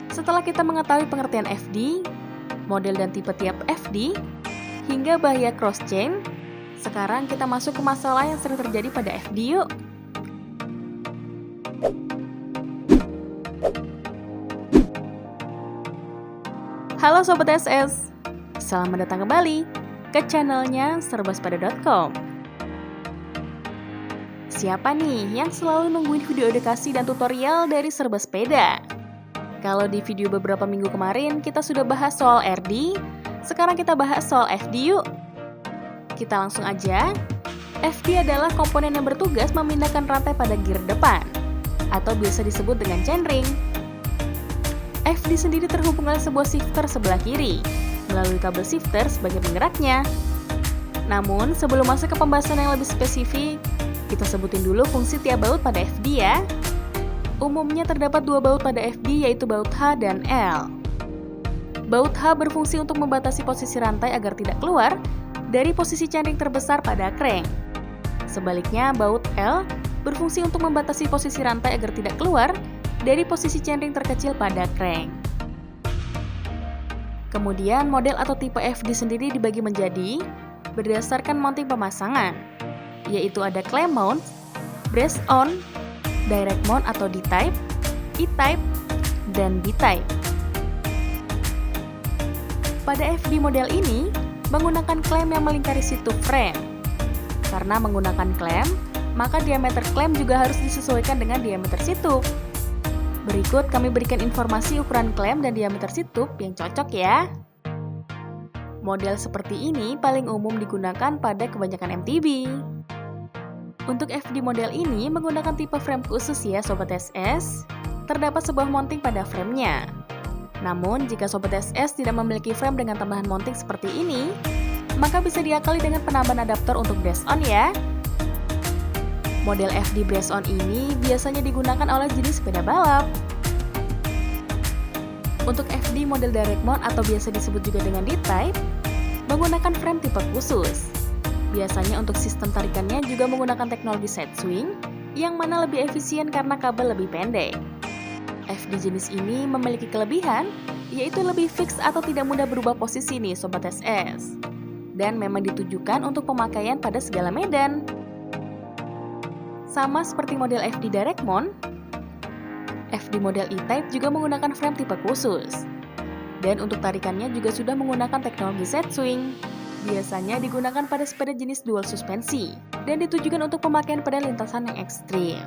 Setelah kita mengetahui pengertian FD, model dan tipe tiap FD, hingga bahaya cross-chain, sekarang kita masuk ke masalah yang sering terjadi pada FD yuk. Halo Sobat SS, selamat datang kembali ke channelnya serbasepeda.com. Siapa nih yang selalu nungguin video edukasi dan tutorial dari Serba Sepeda? Kalau di video beberapa minggu kemarin kita sudah bahas soal RD, sekarang kita bahas soal FD yuk. Kita langsung aja. FD adalah komponen yang bertugas memindahkan rantai pada gear depan, atau biasa disebut dengan chainring. FD sendiri terhubung oleh sebuah shifter sebelah kiri, melalui kabel shifter sebagai penggeraknya. Namun, sebelum masuk ke pembahasan yang lebih spesifik, kita sebutin dulu fungsi tiap baut pada FD ya. Umumnya terdapat dua baut pada FD, yaitu baut H dan L. Baut H berfungsi untuk membatasi posisi rantai agar tidak keluar dari posisi chainring terbesar pada crank. Sebaliknya, baut L berfungsi untuk membatasi posisi rantai agar tidak keluar dari posisi chainring terkecil pada crank. Kemudian, model atau tipe FD sendiri dibagi menjadi berdasarkan mounting pemasangan, yaitu ada clamp mount, brace on, direct mount atau D-type, E-type, dan B-type. Pada FD model ini, menggunakan clamp yang melingkari situ frame. Karena menggunakan clamp, maka diameter clamp juga harus disesuaikan dengan diameter situp. Berikut kami berikan informasi ukuran clamp dan diameter situp yang cocok ya. Model seperti ini paling umum digunakan pada kebanyakan MTB. Untuk FD model ini menggunakan tipe frame khusus ya Sobat SS. Terdapat sebuah mounting pada framenya. Namun jika Sobat SS tidak memiliki frame dengan tambahan mounting seperti ini, maka bisa diakali dengan penambahan adaptor untuk brace on ya. Model FD brace on ini biasanya digunakan oleh jenis sepeda balap. Untuk FD model direct mount atau biasa disebut juga dengan D-type, menggunakan frame tipe khusus. Biasanya untuk sistem tarikannya juga menggunakan teknologi side swing, yang mana lebih efisien karena kabel lebih pendek. FD jenis ini memiliki kelebihan, yaitu lebih fix atau tidak mudah berubah posisi nih Sobat SS. Dan memang ditujukan untuk pemakaian pada segala medan. Sama seperti model FD direct mount, FD model E-type juga menggunakan frame tipe khusus. Dan untuk tarikannya juga sudah menggunakan teknologi side swing. Biasanya digunakan pada sepeda jenis dual suspensi dan ditujukan untuk pemakaian pada lintasan yang ekstrim.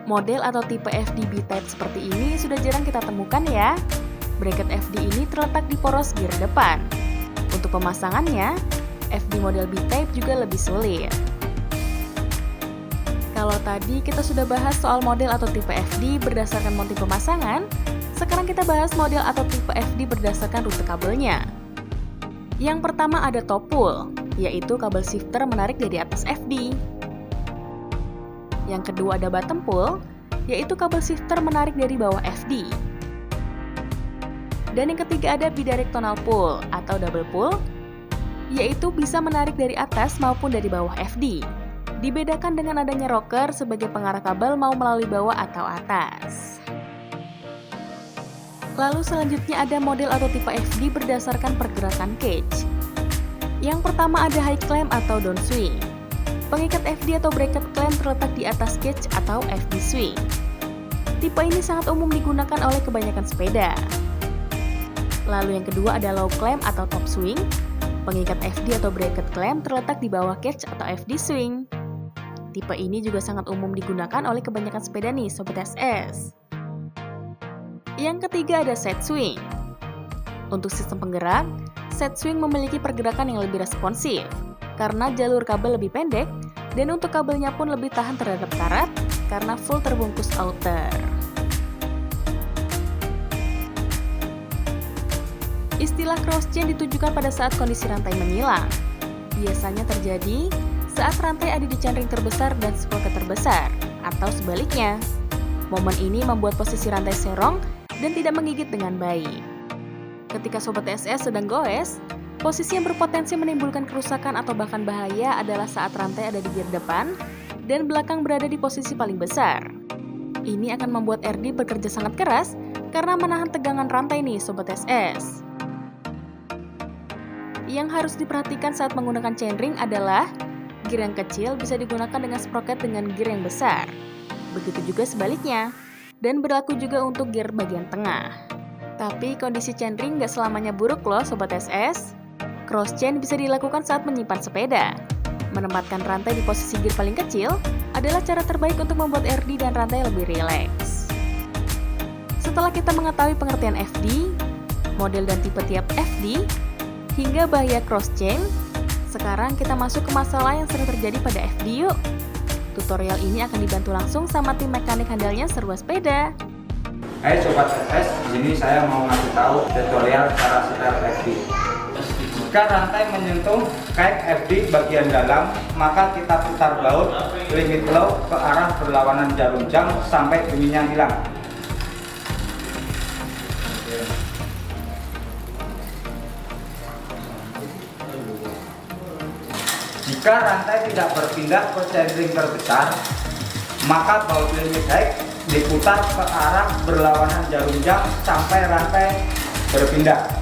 Model atau tipe FD B-type seperti ini sudah jarang kita temukan ya. Bracket FD ini terletak di poros gear depan. Untuk pemasangannya, FD model B-type juga lebih sulit. Kalau tadi kita sudah bahas soal model atau tipe FD berdasarkan mounting pemasangan, sekarang kita bahas model atau tipe FD berdasarkan rute kabelnya. Yang pertama ada top pull, yaitu kabel shifter menarik dari atas FD. Yang kedua ada bottom pull, yaitu kabel shifter menarik dari bawah FD. Dan yang ketiga ada bidirectional pull atau double pull, yaitu bisa menarik dari atas maupun dari bawah FD. Dibedakan dengan adanya rocker sebagai pengarah kabel mau melalui bawah atau atas. Lalu selanjutnya ada model atau tipe FD berdasarkan pergerakan cage. Yang pertama ada high clamp atau down swing. Pengikat FD atau bracket clamp terletak di atas cage atau FD swing. Tipe ini sangat umum digunakan oleh kebanyakan sepeda. Lalu yang kedua ada low clamp atau top swing. Pengikat FD atau bracket clamp terletak di bawah cage atau FD swing. Tipe ini juga sangat umum digunakan oleh kebanyakan sepeda nih Sobat SS. Yang ketiga ada side swing. Untuk sistem penggerak, side swing memiliki pergerakan yang lebih responsif karena jalur kabel lebih pendek dan untuk kabelnya pun lebih tahan terhadap karat karena full terbungkus outer. Istilah cross-chain ditujukan pada saat kondisi rantai menyilang. Biasanya terjadi saat rantai ada di chainring terbesar dan sprocket terbesar, atau sebaliknya. Momen ini membuat posisi rantai serong dan tidak menggigit dengan baik. Ketika Sobat SS sedang goes, posisi yang berpotensi menimbulkan kerusakan atau bahkan bahaya adalah saat rantai ada di gear depan dan belakang berada di posisi paling besar. Ini akan membuat RD bekerja sangat keras karena menahan tegangan rantai nih Sobat SS. Yang harus diperhatikan saat menggunakan chainring adalah gear yang kecil bisa digunakan dengan sprocket dengan gear yang besar. Begitu juga sebaliknya, dan berlaku juga untuk gear bagian tengah. Tapi kondisi chainring nggak selamanya buruk loh Sobat SS. Cross chain bisa dilakukan saat menyimpan sepeda. Menempatkan rantai di posisi gear paling kecil adalah cara terbaik untuk membuat RD dan rantai lebih rileks. Setelah kita mengetahui pengertian FD, model dan tipe tiap FD, hingga bahaya cross chain, sekarang kita masuk ke masalah yang sering terjadi pada FD yuk. Tutorial ini akan dibantu langsung sama tim mekanik handalnya Serba Sepeda. Hai Sobat SS, di sini saya mau ngasih tahu tutorial cara setel FD. Jika rantai menyentuh kait FD bagian dalam, maka kita putar baut limit low ke arah berlawanan jarum jam sampai bunyinya hilang. Jika rantai tidak berpindah ke chainring terbesar, maka baut limit high diputar ke arah berlawanan jarum jam sampai rantai berpindah.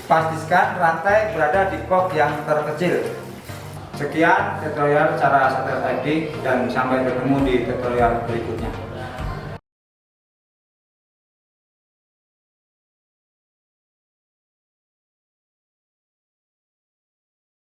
Pastikan rantai berada di kok yang terkecil. Sekian tutorial cara setel FD dan sampai bertemu di tutorial berikutnya.